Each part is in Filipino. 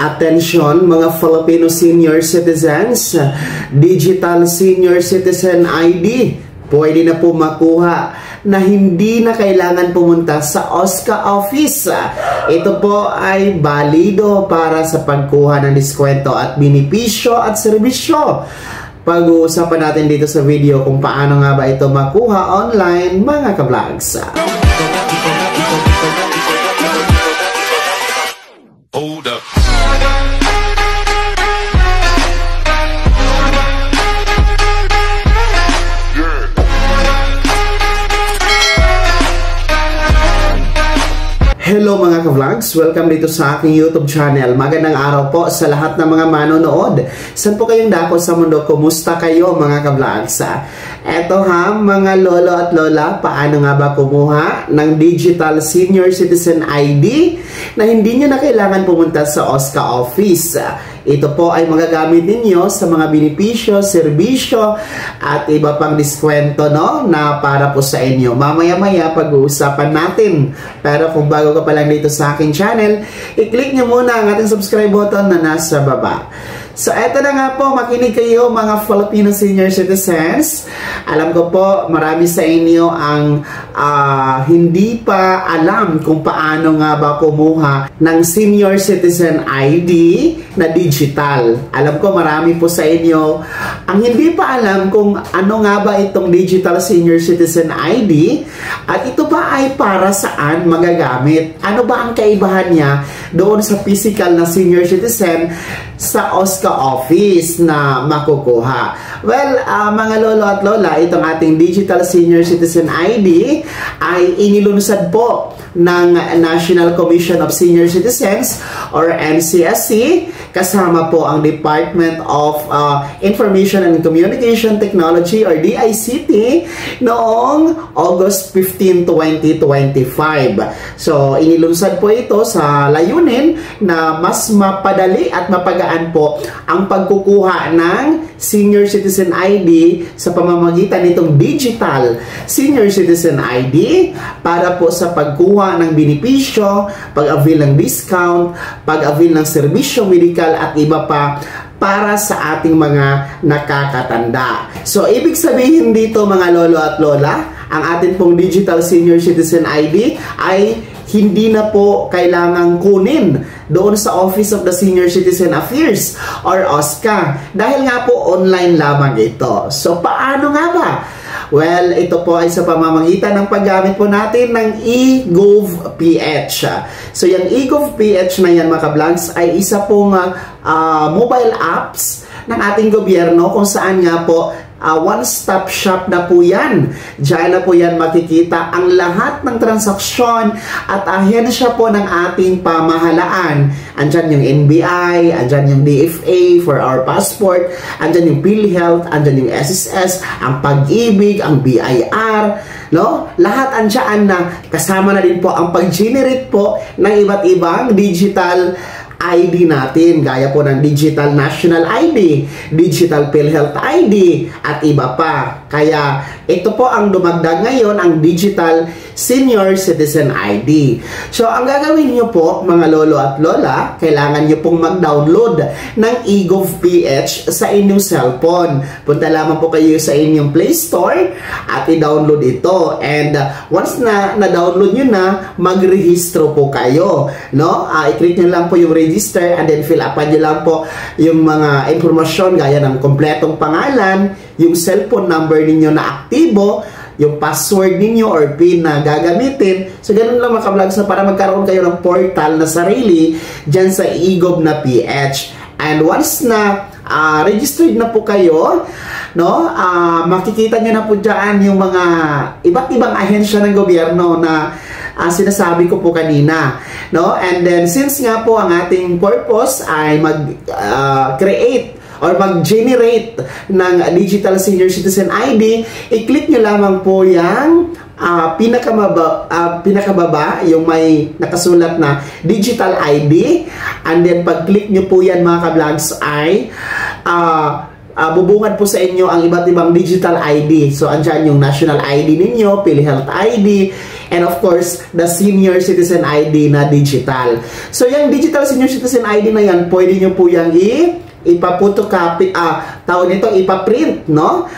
Attention mga Filipino senior citizens, Digital Senior Citizen ID pwede na po makuha na hindi na kailangan pumunta sa OSCA office. Ito po ay balido para sa pagkuha ng diskwento at benepisyo at serbisyo. Pag-uusapan natin dito sa video kung paano nga ba ito makuha online mga ka-vlogs. Hold up. Hello mga ka-vlogs! Welcome dito sa aking YouTube channel. Magandang araw po sa lahat ng mga manonood. Saan po kayong dako sa mundo? Kumusta kayo mga ka-vlogs? Eto ha, mga lolo at lola, paano nga ba kumuha ng Digital Senior Citizen ID na hindi nyo na kailangan pumunta sa OSCA office? Ito po ay magagamit ninyo sa mga benepisyo, serbisyo at iba pang diskwento na para po sa inyo. Mamaya-maya pag-uusapan natin. Pero kung bago ka pa lang dito sa aking channel, i-click nyo muna ang ating subscribe button na nasa baba. So, eto na nga po, makinig kayo mga Filipino senior citizens. Alam ko po, marami sa inyo ang hindi pa alam kung paano nga ba kumuha ng senior citizen ID na digital. Alam ko, marami po sa inyo ang hindi pa alam kung ano nga ba itong digital senior citizen ID at ito ba ay para saan magagamit? Ano ba ang kaibahan niya doon sa physical na senior citizen sa OSCA office na makukuha? Well, mga lolo at lola, itong ating Digital Senior Citizen ID ay inilunsad po ng National Commission of Senior Citizens or NCSC kasama po ang Department of Information and Communication Technology or DICT noong August 15, 2025. So, inilunsad po ito sa layunin na mas mapadali at mapagaan po ang pagkukuha ng Senior Citizen ID sa pamamagitan nitong Digital Senior Citizen ID para po sa pagkuha ng benepisyo, pag-avail ng discount, pag-avail ng serbisyo medikal at iba pa para sa ating mga nakakatanda. So, ibig sabihin dito mga lolo at lola, ang atin pong Digital Senior Citizen ID ay hindi na po kailangang kunin doon sa Office of the Senior Citizen Affairs or OSCA dahil nga po online lamang ito. So, paano nga ba? Well, ito po ay sa pamamagitan ng paggamit po natin ng eGovPH. So, yung eGovPH na yan mga ka-vlogs ay isa pong mobile apps ng ating gobyerno kung saan nga po one-stop shop na po yan. Diyan na po yan makikita ang lahat ng transaksyon at ahensya po ng ating pamahalaan. Andyan yung NBI, andyan yung DFA for our passport, andyan yung PhilHealth, andyan yung SSS, ang Pag-ibig, ang BIR, lahat andyan na. Kasama na din po ang pag-generate po ng iba't ibang digital ID natin, gaya po ng Digital National ID, Digital PhilHealth ID, at iba pa. Kaya ito po ang dumagdag ngayon, ang Digital Senior Citizen ID. So, ang gagawin nyo po, mga lolo at lola, kailangan nyo pong mag-download ng eGovPH sa inyong cellphone. Punta lamang po kayo sa inyong Play Store at i-download ito. And once na na-download nyo na, mag-rehistro po kayo. I-click nyo lang po yung register and then fill upan nyo lang po yung mga informasyon gaya ng kompletong pangalan, yung cellphone number ninyo na aktibo, yung password ninyo or PIN na gagamitin. So, ganun lang mga ka-vlogs para magkaroon kayo ng portal na sarili dyan sa eGov na PH. And once na registered na po kayo, makikita nyo na po dyan yung mga iba't ibang ahensya ng gobyerno na sinasabi ko po kanina. And then, since nga po ang ating purpose ay mag-create or mag-generate ng Digital Senior Citizen ID, i-click nyo lamang po yung pinakababa, yung may nakasulat na Digital ID. And then, pag-click nyo po yan mga ka-vlogs ay bubungad po sa inyo ang iba't ibang digital ID. So, andyan yung National ID ninyo, PhilHealth ID, And of course, the Senior Citizen ID na digital. So, yung digital Senior Citizen ID na yan, pwede nyo po yung ipa-photocopy, tawag nito, ipa-print, no?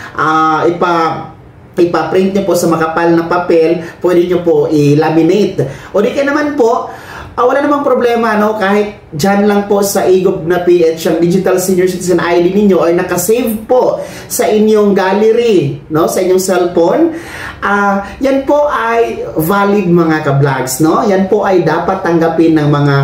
Ipa-print nyo po sa makapal na papel, pwede nyo po i-laminate. O di ka naman po, wala namang problema, no? Kahit dyan lang po sa eGov na PH ang Digital Senior Citizen ID ninyo or nakasave po sa inyong gallery, no? Sa inyong cellphone. Yan po ay valid mga ka-vlogs, no? Yan po ay dapat tanggapin ng mga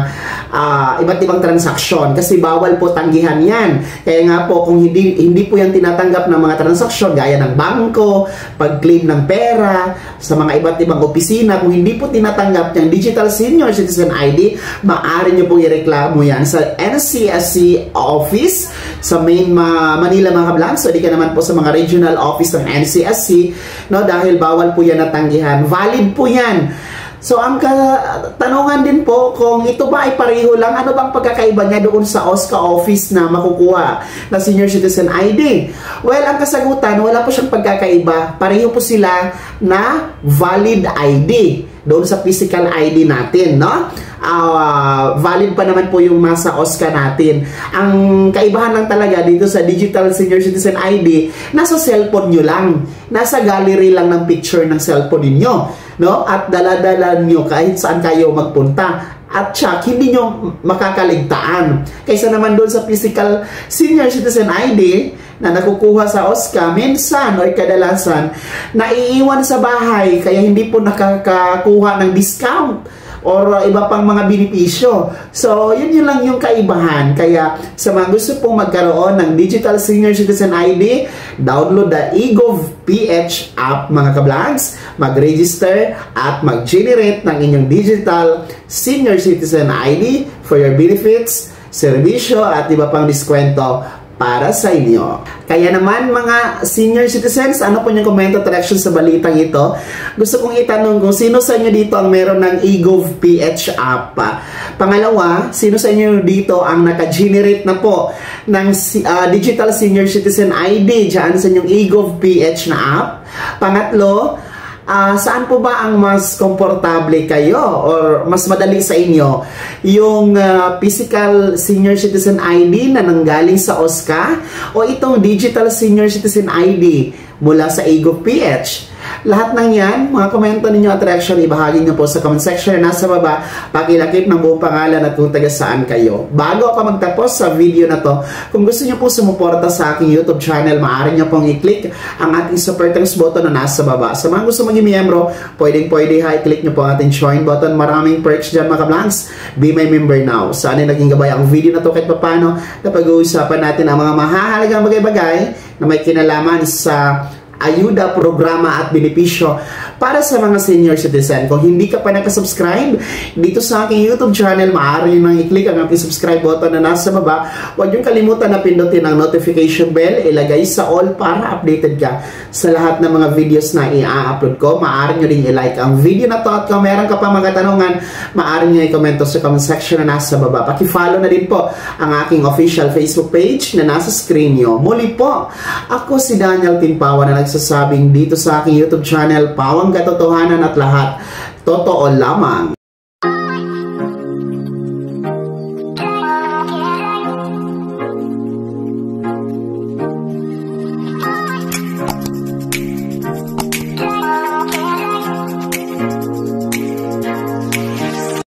iba't ibang transaksyon kasi bawal po tanggihan yan. Kaya nga po kung hindi po yan tinatanggap ng mga transaksyon gaya ng bangko, pag-claim ng pera sa mga iba't ibang opisina, kung hindi po tinatanggap yung Digital Senior Citizen ID, maaari nyo pong ireklamo yan sa NCSC office sa main Manila mga ka-vlogs. So di ka naman po sa mga regional office ng NCSC, no, dahil bawal po yan natanggihan. Valid po yan. So, ang katanungan din po, kung ito ba ay pareho lang, ano bang pagkakaiba niya doon sa OSCA office na makukuha na Senior Citizen ID? Well, ang kasagutan, wala po siyang pagkakaiba. Pareho po sila na valid ID doon sa physical ID natin, no? Valid pa naman po yung nasa OSCA natin. Ang kaibahan lang talaga dito sa Digital Senior Citizen ID, nasa cellphone nyo lang. Nasa gallery lang ng picture ng cellphone ninyo, no? At dala-dala nyo kahit saan kayo magpunta. At check, hindi nyo makakaligtaan. Kaysa naman doon sa physical Senior Citizen ID na nakukuha sa OSCA, minsan o kadalasan, naiiwan sa bahay kaya hindi po nakakakuha ng discount or iba pang mga benepisyo. So, yun lang yung kaibahan. Kaya, sa mga gusto pong magkaroon ng Digital Senior Citizen ID, download the eGov PH app mga ka-vlogs, mag-register at mag-generate ng inyong Digital Senior Citizen ID for your benefits, serbisyo at iba pang diskwento para sa inyo. Kaya naman mga senior citizens, ano po yung komento at reaction sa balitang ito? Gusto kong itanong kung sino sa inyo dito ang meron ng eGov PH app. Pangalawa, sino sa inyo dito ang naka-generate na po ng Digital Senior Citizen ID dyan sa inyong eGov PH na app? Pangatlo, saan po ba ang mas komportable kayo or mas madali sa inyo? Yung physical senior citizen ID na nanggaling sa OSCA o itong Digital Senior Citizen ID mula sa eGov PH? Lahat ng yan, mga komento ninyo at reaction, ibahagi nyo po sa comment section na nasa baba. Pakilakip ng buong pangalan at kung taga saan kayo. Bago ako magtapos sa video na to, kung gusto nyo po sumuporta sa aking YouTube channel, maaari nyo pong i-click ang ating super thanks button na nasa baba. Sa mga gusto maging miyembro, pwede i-click nyo po ang ating join button. Maraming perks dyan mga ka-vlogs. Be my member now. Sana naging gabay ang video na to kahit papano na pag-uusapan natin ang mga mahahalagang bagay-bagay na may kinalaman sa ayuda, programa at benepisyo para sa mga senior citizen. Kung hindi ka pa nakasubscribe dito sa aking YouTube channel, maaari nang i-click ang ating subscribe button na nasa baba. Huwag niyong kalimutan na pindutin ang notification bell, ilagay sa all para updated ka sa lahat ng mga videos na i-upload ko. Maaari niyo din i-like ang video na to at kung meron ka pa mga katanungan, maaari niyo i-comment sa comment section na nasa baba. Paki-follow na din po ang aking official Facebook page na nasa screen niyo. Muli po, ako si Daniel Timpawa na nagsasabing dito sa aking YouTube channel, pawang katotohanan at lahat totoo lamang.